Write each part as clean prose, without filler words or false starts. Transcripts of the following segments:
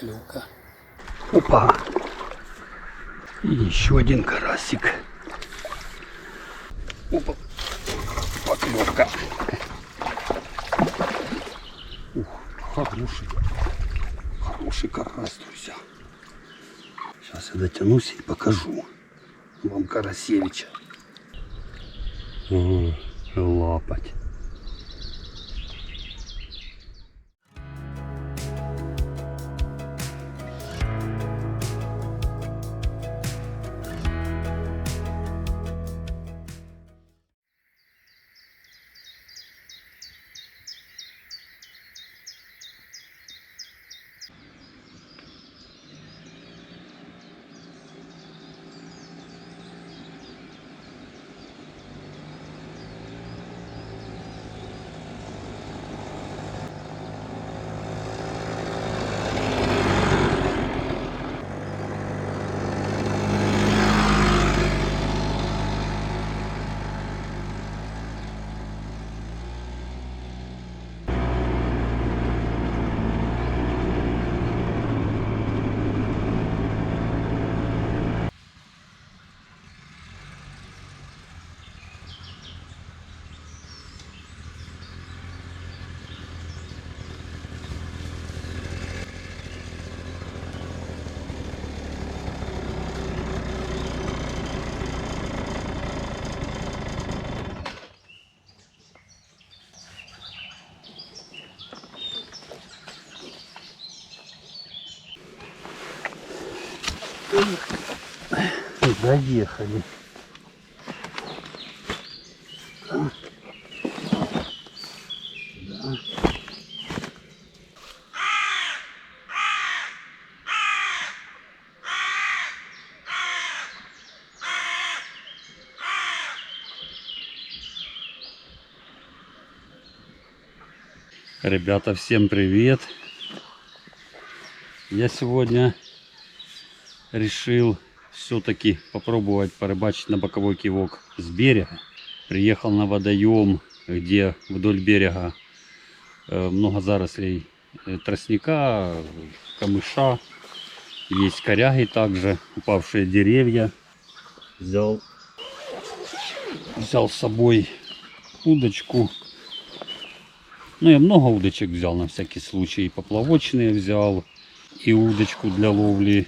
поклевка. Опа! И еще один карасик. Опа! Поклевка. Ух, хороший. Хороший карась, друзья. Сейчас я дотянусь и покажу вам Карасевича. О, лапать. Доехали. Да. Ребята, всем привет! Я сегодня решил все-таки попробовать порыбачить на боковой кивок с берега. Приехал на водоем, где вдоль берега много зарослей тростника, камыша, есть коряги также, упавшие деревья. Взял с собой удочку. Ну, я много удочек взял на всякий случай. И поплавочные взял, и удочку для ловли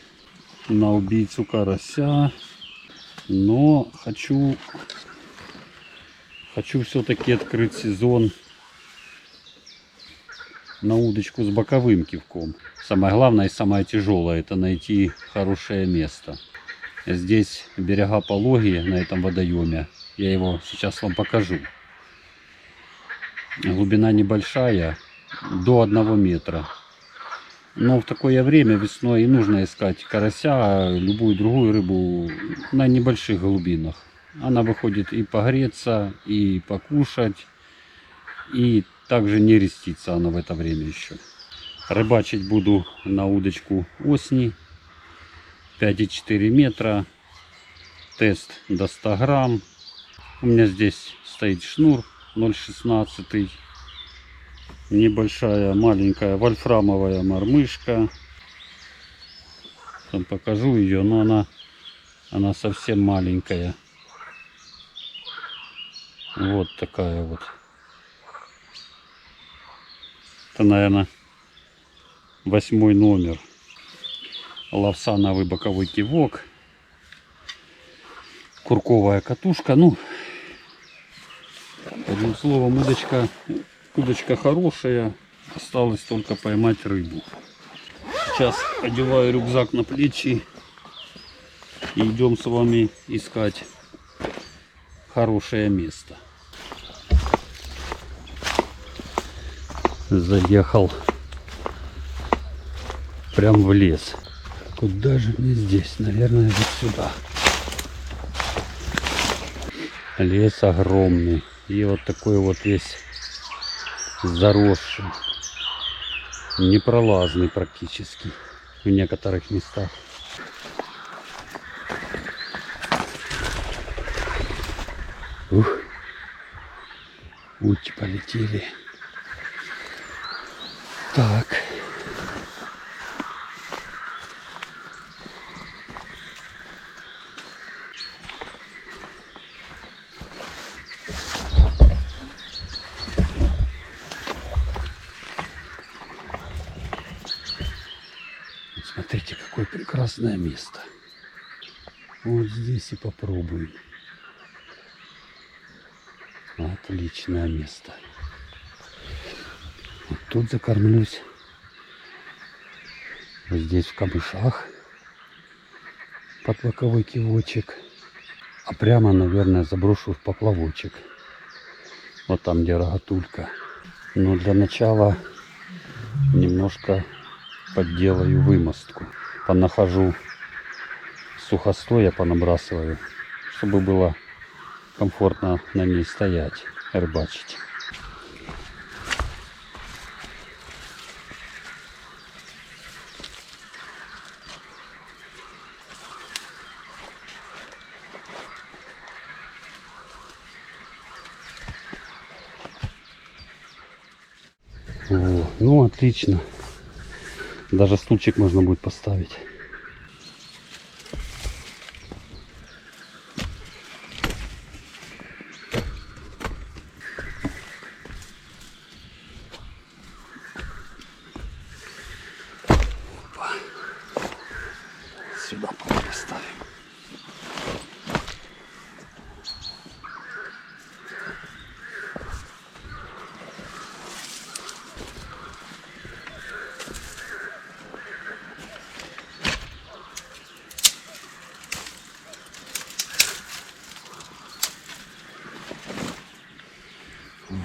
на убийцу карася. Но хочу все-таки открыть сезон на удочку с боковым кивком. Самое главное и самое тяжелое — это найти хорошее место. Здесь берега пологие на этом водоеме. Я его сейчас вам покажу. Глубина небольшая, до 1 метра. Но в такое время весной и нужно искать карася, любую другую рыбу на небольших глубинах. Она выходит и погреться, и покушать, и также не рестится она в это время еще. Рыбачить буду на удочку Осни, 5,4 метра, тест до 100 грамм. У меня здесь стоит шнур 0,16, небольшая маленькая вольфрамовая мормышка. Там покажу ее, но она совсем маленькая. Вот такая вот. Это, наверное, 8 номер. Лавсановый боковой кивок. Курковая катушка. Ну, одним словом, удочка хорошая. Осталось только поймать рыбу. Сейчас одеваю рюкзак на плечи и идем с вами искать хорошее место. Заехал прям в лес. Куда же мне здесь? Наверное, вот сюда. Лес огромный. И вот такой вот весь заросший. Непролазный практически в некоторых местах. Ух. Утки полетели. Так. Смотрите, какое прекрасное место. Вот здесь и попробуем. Отличное место. Вот тут закормлюсь. Вот здесь в камышах под боковой кивочек. А прямо, наверное, заброшу в поплавочек. Вот там, где рогатулька. Но для начала немножко подделаю вымостку. Понахожу сухостоя, понабрасываю, чтобы было комфортно на ней стоять, рыбачить. О, ну отлично. Даже стульчик можно будет поставить. Опа. Сюда поставим.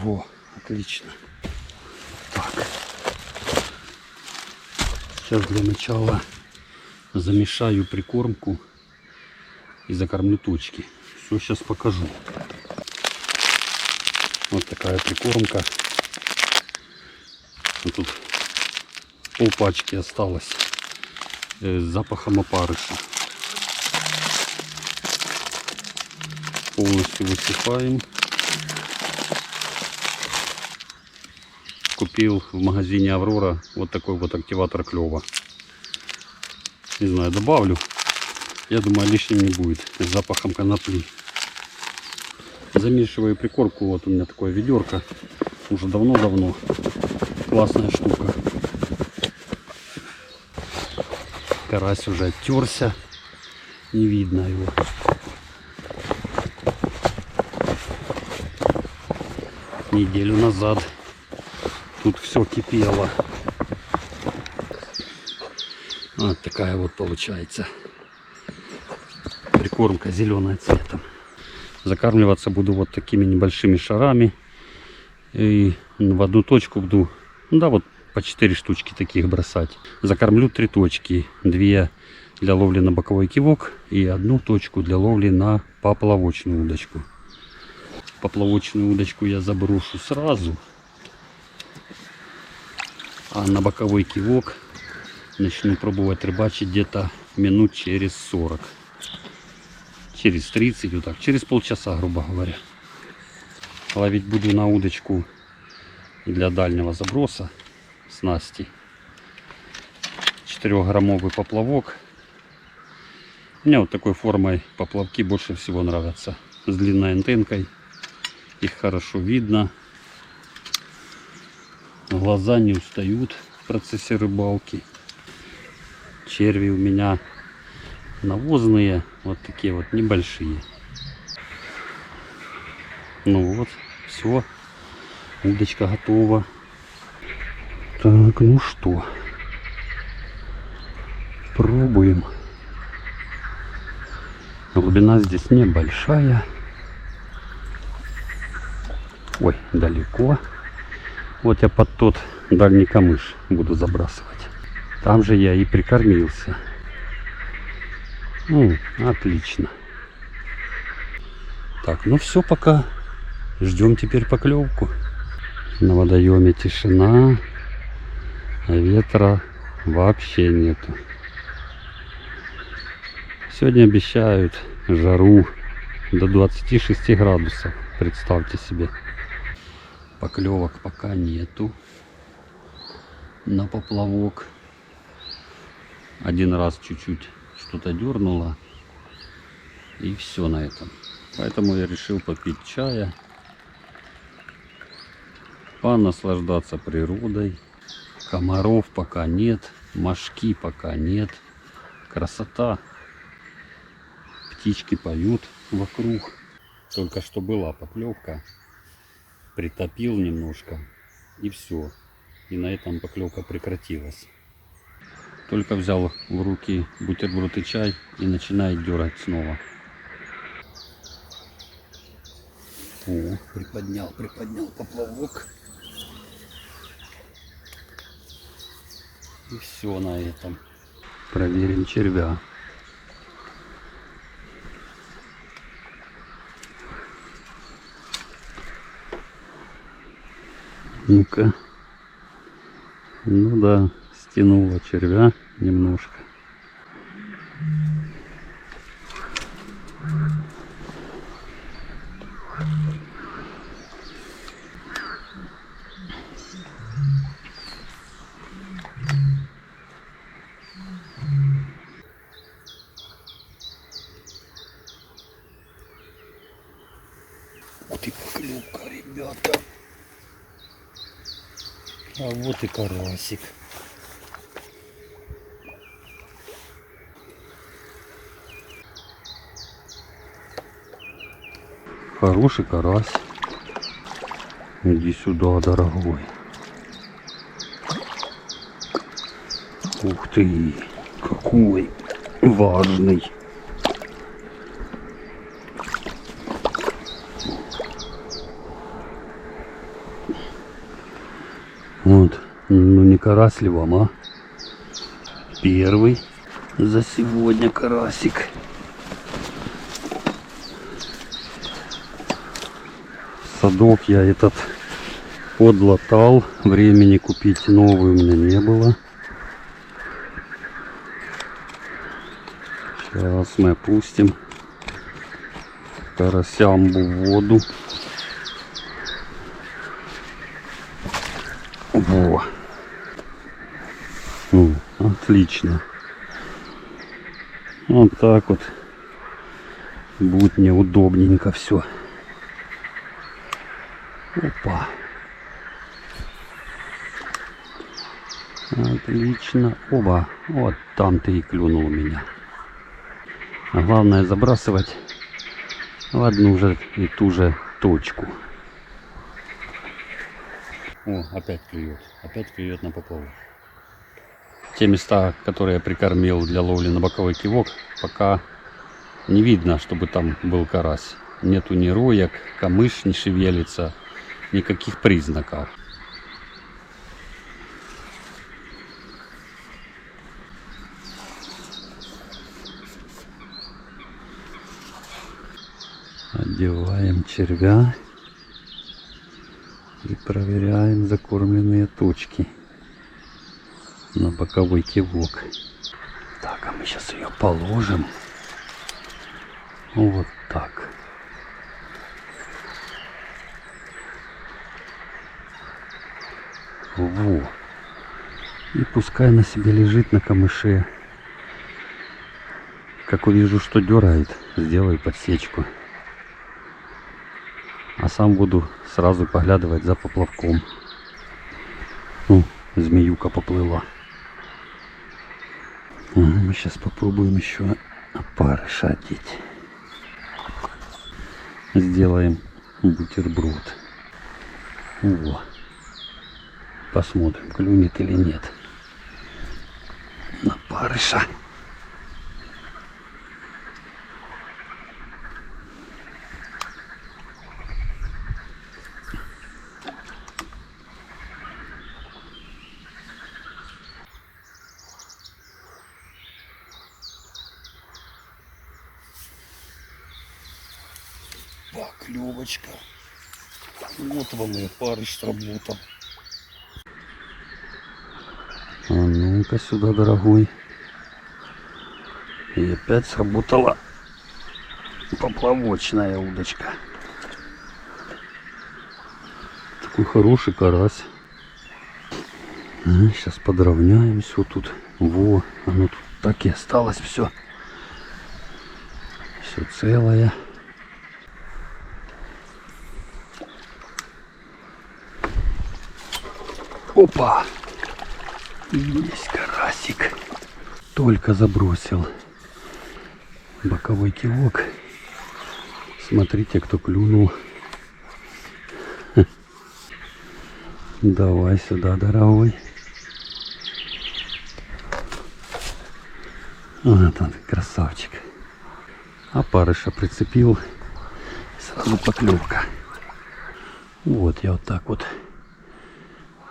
Во, отлично. Так. Сейчас для начала замешаю прикормку и закормлю точки. Все сейчас покажу. Вот такая прикормка. Вот тут полпачки осталось с запахом опарыша. Полностью высыпаем. Купил в магазине Аврора вот такой вот активатор клёва. Не знаю, добавлю. Я думаю, лишним не будет. С запахом конопли. Замешиваю прикормку. Вот у меня такое ведерко. Уже давно-давно. Классная штука. Карась уже оттерся. Не видно его. Неделю назад тут все кипело. Вот такая вот получается прикормка зеленая цветом. Закармливаться буду вот такими небольшими шарами. И в одну точку буду, ну да, вот по 4 штучки таких бросать. Закормлю 3 точки. 2 для ловли на боковой кивок и 1 точку для ловли на поплавочную удочку. Поплавочную удочку я заброшу сразу. А на боковой кивок начну пробовать рыбачить где-то минут через 40. Через 30, вот так, через полчаса, грубо говоря. Ловить буду на удочку для дальнего заброса снасти. 4-граммовый поплавок. Мне вот такой формой поплавки больше всего нравятся. С длинной антенкой. Их хорошо видно. Глаза не устают в процессе рыбалки. Черви у меня навозные, вот такие вот небольшие. Ну вот, все, удочка готова. Так, ну что, пробуем. Глубина здесь небольшая. Ой, далеко. Вот я под тот дальний камыш буду забрасывать. Там же я и прикормился. Отлично. Так, ну все, пока. Ждем теперь поклевку. На водоеме тишина. А ветра вообще нету. Сегодня обещают жару до 26 градусов. Представьте себе. Поклевок пока нету на поплавок. Один раз чуть-чуть что-то дернуло. И все на этом. Поэтому я решил попить чая. Понаслаждаться природой. Комаров пока нет, мошки пока нет. Красота. Птички поют вокруг. Только что была поклевка. Притопил немножко. И все. И на этом поклевка прекратилась. Только взял в руки бутерброд и чай и начинает дергать снова. О, приподнял поплавок. И все на этом. Проверим червя. Ну-ка. Ну да, стянула червя немножко. Ух ты, поклевка, ребята. А вот и карасик. Хороший карась. Иди сюда, дорогой. Ух ты, какой важный. Вот, ну не карась ли вам, а? Первый за сегодня карасик. Садок я этот подлатал, времени купить новый у меня не было. Сейчас мы опустим карасямбу в воду. Во. Отлично. Вот так вот будет мне удобненько все. Опа. Отлично. Оба. Вот там ты и клюнул меня. А главное забрасывать в одну же и ту же точку. О, опять клюет на поплавок. Те места, которые я прикормил для ловли на боковой кивок, пока не видно, чтобы там был карась. Нету ни роек, камыш не шевелится, никаких признаков. Одеваем червя и проверяем закормленные точки на боковой кивок. Так, а мы сейчас ее положим вот так. Во. И пускай на себе лежит на камыше. Как увижу, что дергает, сделаю подсечку. А сам буду сразу поглядывать за поплавком. Змеюка поплыла. Мы сейчас попробуем еще опарыша одеть. Сделаем бутерброд. О. Посмотрим, клюнет или нет. На опарыша. Поклевочка. Вот вам и опарыш сработал. А ну-ка сюда, дорогой. И опять сработала поплавочная удочка. Такой хороший карась. Сейчас подровняем все тут. Во, оно тут так и осталось все. Все целое. Опа! Есть карасик. Только забросил. Боковой кивок. Смотрите, кто клюнул. Давай сюда, дорогой. Вот он, красавчик. Опарыша прицепил. Сразу поклевка. Вот я вот так вот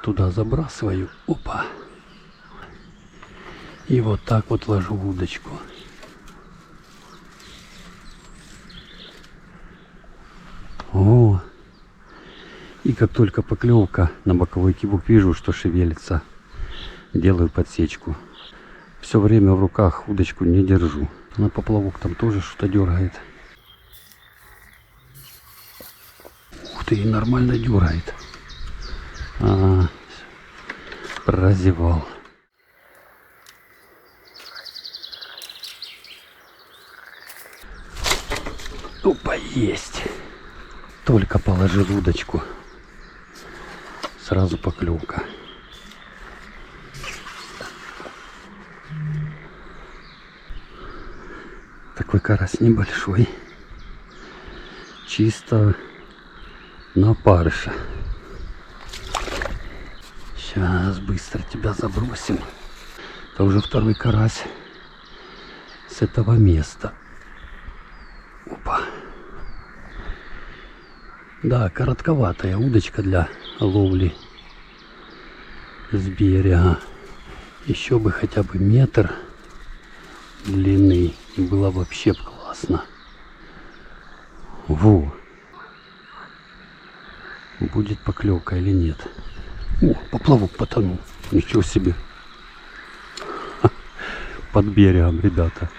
туда забрасываю. Опа. И вот так вот ложу удочку. О. И как только поклевка на боковой кивок, вижу, что шевелится, делаю подсечку. Все время в руках удочку не держу. На поплавок там тоже что-то дергает. Ух ты, нормально дергает. Прозевал. Опа, есть. Только положил удочку. Сразу поклевка. Такой карась небольшой. Чисто на опарыша. Сейчас быстро тебя забросим. Это уже второй карась с этого места. Опа. Да, коротковатая удочка для ловли с берега. Еще бы хотя бы метр длины, и было вообще классно. Во. Будет поклевка или нет? О, поплавок потонул. Ничего себе. Под берегом, ребята.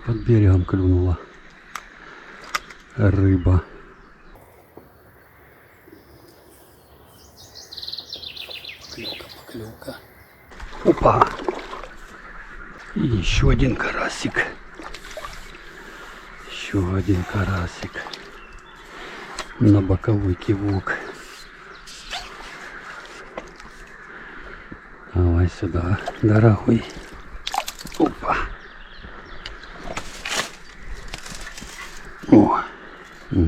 Под берегом клюнула рыба. Поклевка. Опа. И еще один карасик. Еще один карасик. На боковой кивок. Давай сюда, дорогой. Опа. О,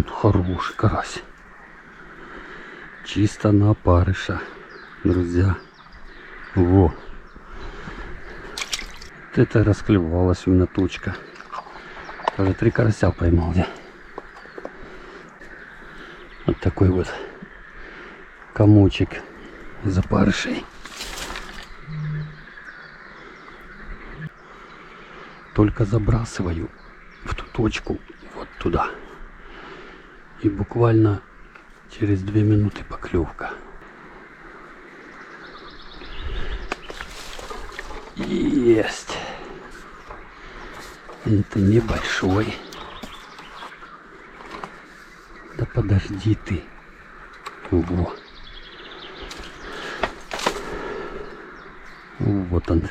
хороший карась. Чисто на опарыша, друзья. Во. Это расклевалась у меня точка. Уже 3 карася поймал я. Вот такой вот комочек из опарышей. Только забрасываю в ту точку, вот туда. И буквально через 2 минуты поклевка. Есть. Это небольшой. Да подожди ты. Во. Вот он,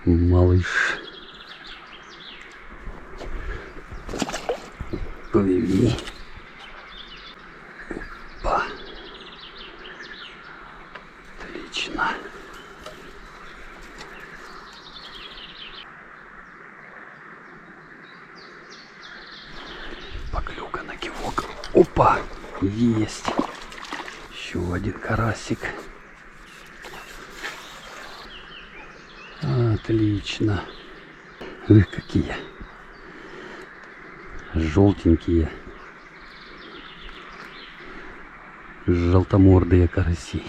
малыш. Плыви. Опа. Отлично. Поклевка на кивок. Опа. Есть. Еще один карасик. Отлично. Эх, какие желтенькие, желтомордые караси.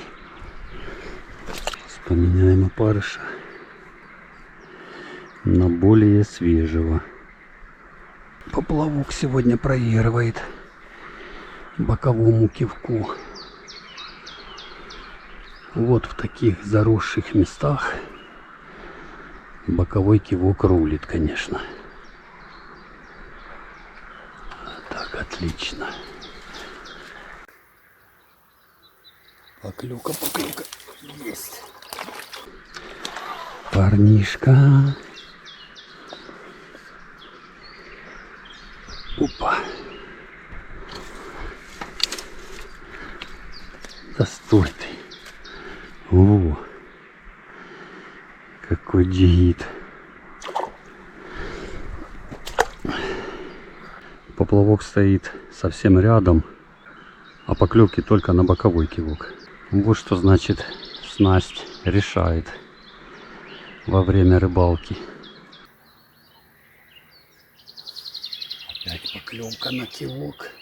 Поменяем опарыша на более свежего. Поплавок сегодня проигрывает боковому кивку. Вот в таких заросших местах боковой кивок рулит, конечно. Так, отлично. Поклевка, поклевка. Есть. Парнишка. Опа. Да стой ты. О. какой джигит. Поплавок стоит совсем рядом, а поклевки только на боковой кивок. Вот что значит снасть решает во время рыбалки. Опять поклевка на кивок.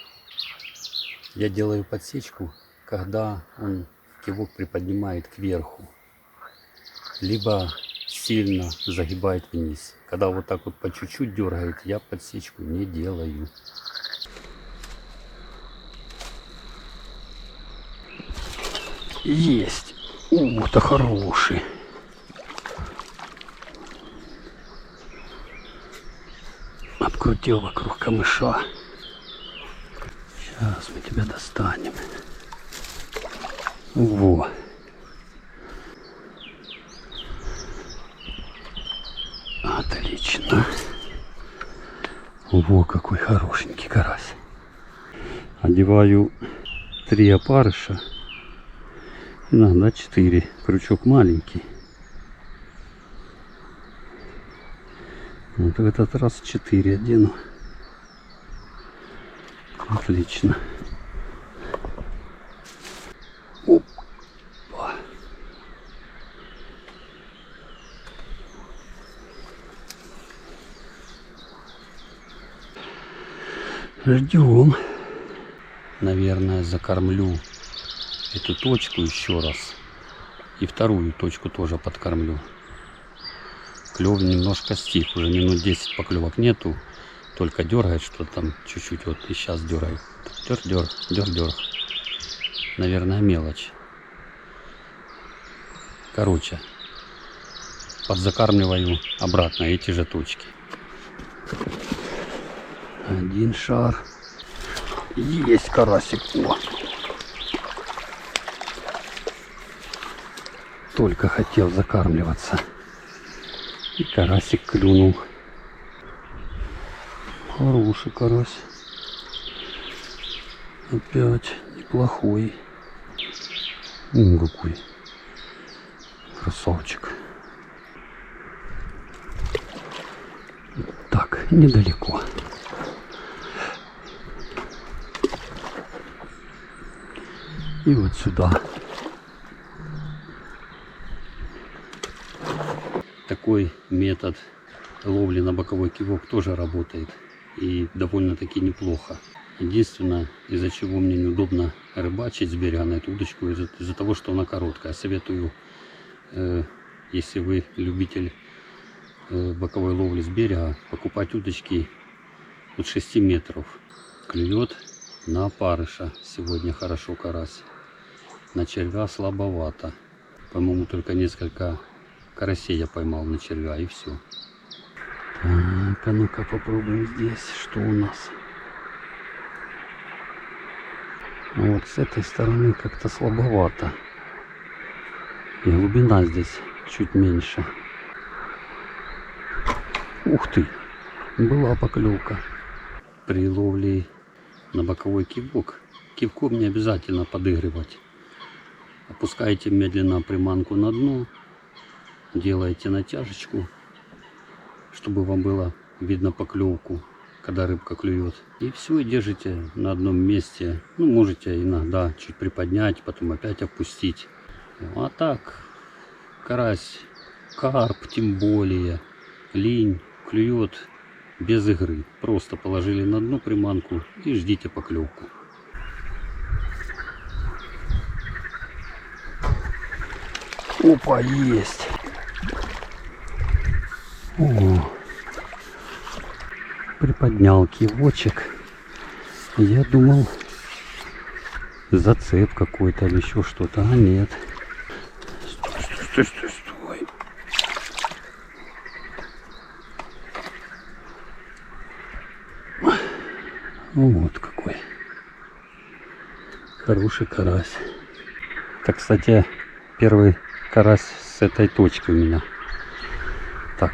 Я делаю подсечку, когда он кивок приподнимает кверху, либо сильно загибает вниз. Когда вот так вот по чуть-чуть дергает, я подсечку не делаю. Есть! Это хороший! Обкрутил вокруг камыша. Сейчас мы тебя достанем. Во! Отлично! Во, какой хорошенький карась! Одеваю 3 опарыша. Иногда 4. Крючок маленький. Вот в этот раз 4 одену. Отлично. Опа. Ждем. Наверное, закормлю эту точку еще раз. И вторую точку тоже подкормлю. Клев немножко стих. Уже минут 10 поклевок нету. Только дергает что-то там чуть-чуть. Вот и сейчас дергает. Дерг. Наверное, мелочь. Короче, подзакармливаю обратно эти же точки. Один шар. Есть карасик. О! Только хотел закармливаться. И карасик клюнул. Хороший карась. Опять неплохой. Какой красавчик. Так, недалеко. И вот сюда. Такой метод ловли на боковой кивок тоже работает. И довольно-таки неплохо. Единственное, из-за чего мне неудобно рыбачить с берега на эту удочку, из-за того, что она короткая. Советую, если вы любитель боковой ловли с берега, покупать удочки от 6 метров. Клюет на опарыша сегодня хорошо карась. На червя слабовато. По-моему, только несколько карасей я поймал на червя, и все. Так, а ну-ка попробуем здесь, что у нас. Вот с этой стороны как-то слабовато. И глубина здесь чуть меньше. Ух ты! Была поклевка. При ловле на боковой кивок кивком не обязательно подыгрывать. Опускаете медленно приманку на дно. Делаете натяжечку, чтобы вам было видно поклевку, когда рыбка клюет. И все, и держите на одном месте. Ну, можете иногда чуть приподнять, потом опять опустить. А так, карась, карп тем более, линь клюет без игры. Просто положили на дно приманку и ждите поклевку. Опа, есть! О, приподнял кивочек. Я думал, зацеп какой-то или еще что-то, а нет. Стой. Вот какой хороший карась. Так, кстати, первый карась с этой точки у меня. Так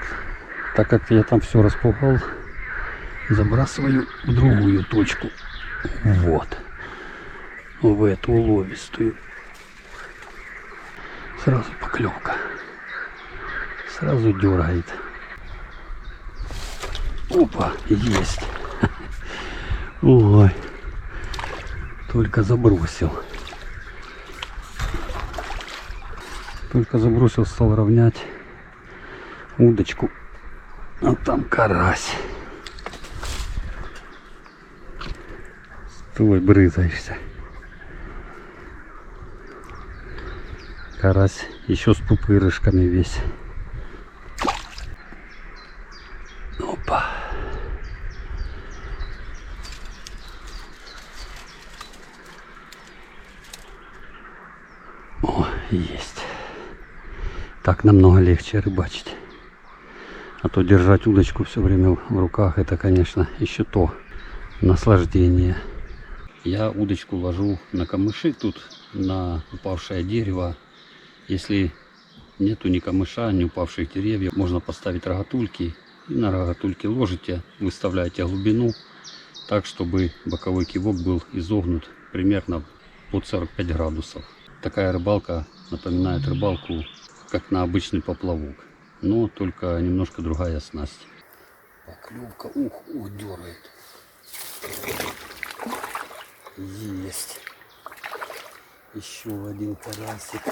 как я там все распугал, забрасываю в другую точку. Вот. В эту уловистую. Сразу поклевка. Сразу дергает. Опа, есть. Ой, только забросил. Только забросил, стал равнять удочку. А там карась. Стой, брызаешься. Карась еще с пупырышками весь. Опа. О, есть. Так намного легче рыбачить. А то держать удочку все время в руках, это, конечно, еще то наслаждение. Я удочку ложу на камыши тут, на упавшее дерево. Если нету ни камыша, ни упавших деревьев, можно поставить рогатульки. И на рогатульки ложите, выставляете глубину так, чтобы боковой кивок был изогнут примерно под 45 градусов. Такая рыбалка напоминает рыбалку, как на обычный поплавок, но только немножко другая снасть. Поклевка, ух, дергает. Есть. Еще один карасик.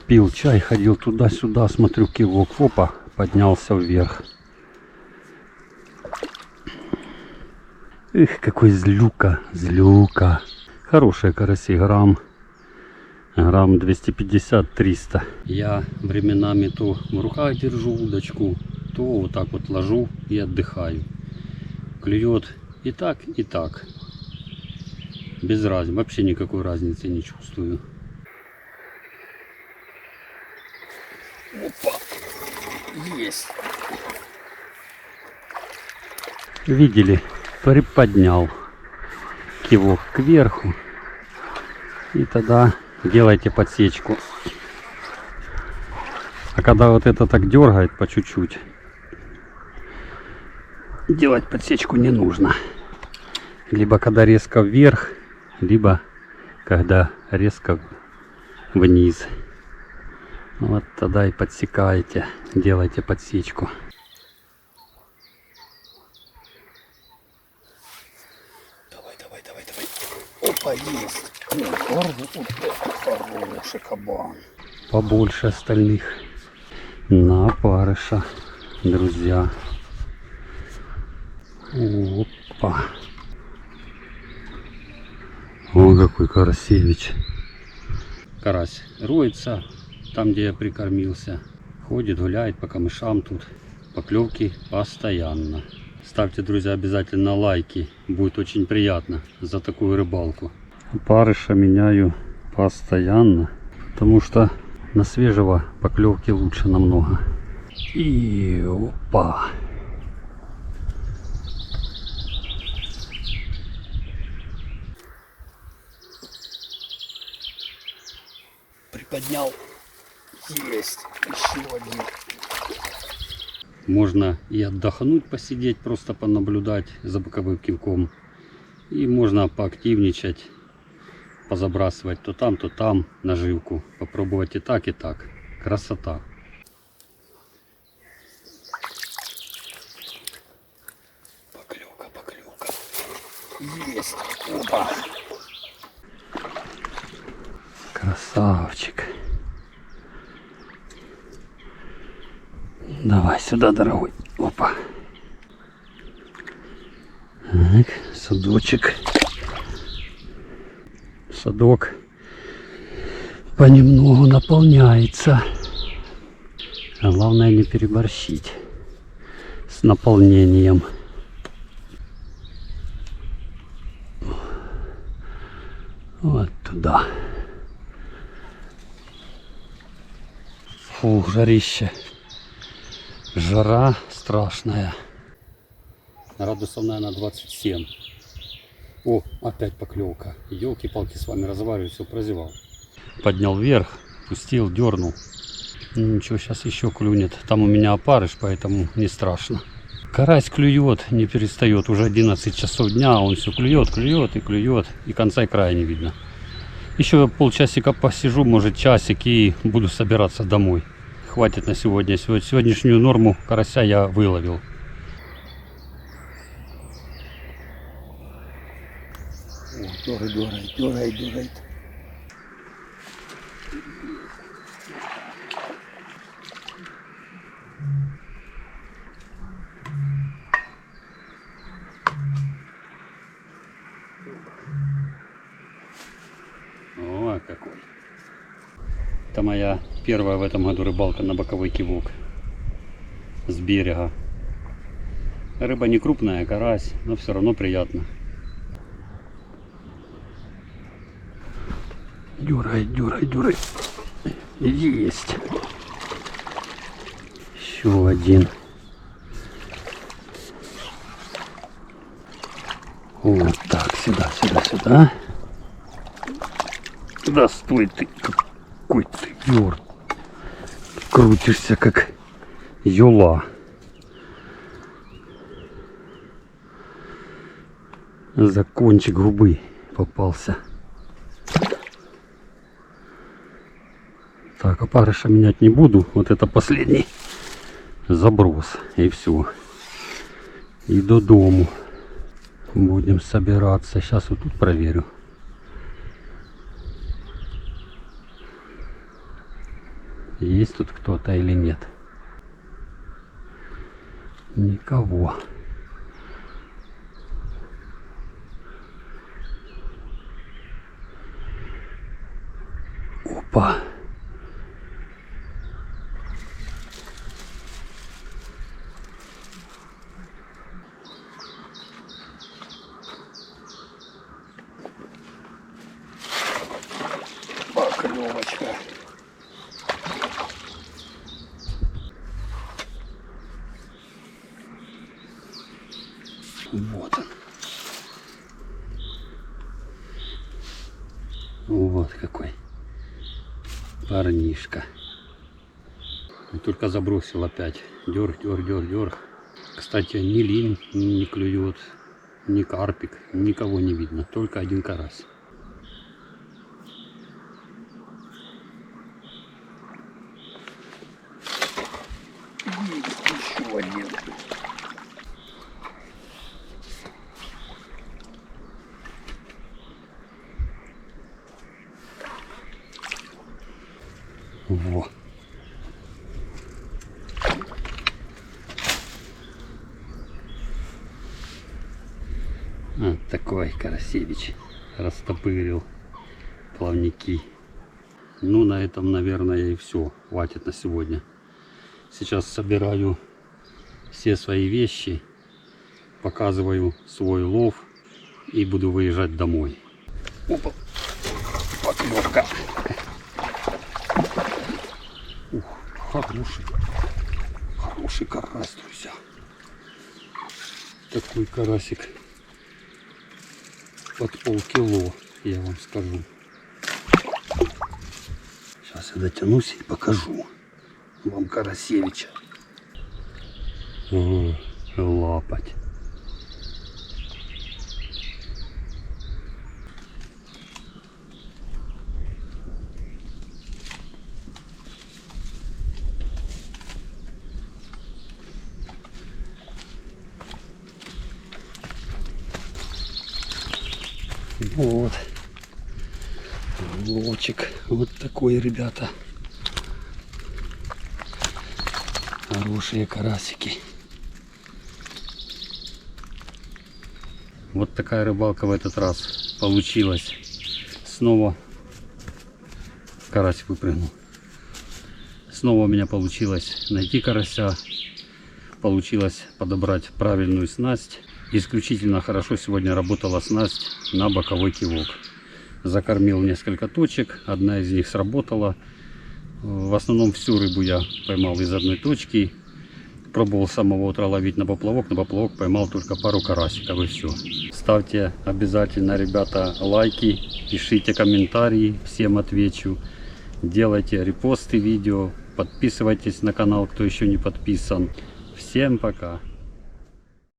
Пил чай, ходил туда-сюда, смотрю, кивок, опа, поднялся вверх. Эх, какой злюка, злюка. Хорошие караси, грамм 250-300. Я временами то в руках держу удочку, то вот так вот ложу и отдыхаю. Клюет и так, и так. Без разницы, вообще никакой разницы не чувствую. Опа, есть. Видели, приподнял кивок кверху. И тогда делайте подсечку. А когда вот это так дергает по чуть-чуть, делать подсечку не нужно. Либо когда резко вверх, либо когда резко вниз. Вот тогда и подсекаете, делайте подсечку. Давай, давай, давай, давай. Опа, есть. Хороший кабан. Побольше остальных. На опарыша, друзья. Опа. О, какой карасевич. Карась роется там, где я прикормился. Ходит, гуляет по камышам тут. Поклевки постоянно. Ставьте, друзья, обязательно лайки. Будет очень приятно за такую рыбалку. Опарыша меняю постоянно, потому что на свежего поклевки лучше намного. И опа. Приподнял. Есть. Еще один. Можно и отдохнуть, посидеть, просто понаблюдать за боковым кивком. И можно поактивничать, позабрасывать то там наживку. Попробовать и так, и так. Красота. Поклевка, поклевка. Есть. Опа. Красавчик. Давай сюда, дорогой. Опа. Так, садочек. Садок понемногу наполняется. А главное не переборщить с наполнением. Вот туда. Фу, жарище. Жара страшная. Градусов, наверное, 27. О, опять поклевка. Елки-палки, с вами разговариваю, все прозевал. Поднял вверх, пустил, дернул. Ничего, сейчас еще клюнет. Там у меня опарыш, поэтому не страшно. Карась клюет, не перестает. Уже 11 часов дня, он все клюет, клюет и клюет. И конца и края не видно. Еще полчасика посижу, может часик, и буду собираться домой. хватит на сегодня. Сегодняшнюю норму карася я выловил. Дергает. О, какой. Это моя первая в этом году рыбалка на боковой кивок. С берега. Рыба не крупная, карась, но все равно приятно. Дюрай. Есть. Еще один. Вот так, сюда. Да стой ты, какой ты ёрт. Крутишься как юла. За кончик губы попался. Так, опарыша менять не буду. Вот это последний заброс. И все. И до дому. Будем собираться. Сейчас вот тут проверю. Есть тут кто-то или нет. Никого. Опа. Поклевочка. Вот он. Вот какой парнишка. Только забросил опять. Дёрг. Кстати, ни линь не клюет, ни карпик, никого не видно. Только один карась. Еще один. Во. Вот такой Карасевич растопырил плавники. Ну, на этом, наверное, и все. Хватит на сегодня. Сейчас собираю все свои вещи, показываю свой лов и буду выезжать домой. Опа, поклевка. Ух, хороший карась, друзья. Такой карасик под полкило, я вам скажу. Сейчас я дотянусь и покажу вам Карасевича. О, лапать. Вот. Лочек. Вот такой, ребята. Хорошие карасики. Вот такая рыбалка в этот раз получилась. Снова карась выпрыгнул. Снова у меня получилось найти карася. Получилось подобрать правильную снасть. Исключительно хорошо сегодня работала снасть на боковой кивок. Закормил несколько точек, одна из них сработала. В основном всю рыбу я поймал из одной точки. Пробовал с самого утра ловить на поплавок поймал только пару карасиков и все. Ставьте обязательно, ребята, лайки, пишите комментарии, всем отвечу. Делайте репосты видео, подписывайтесь на канал, кто еще не подписан. Всем пока!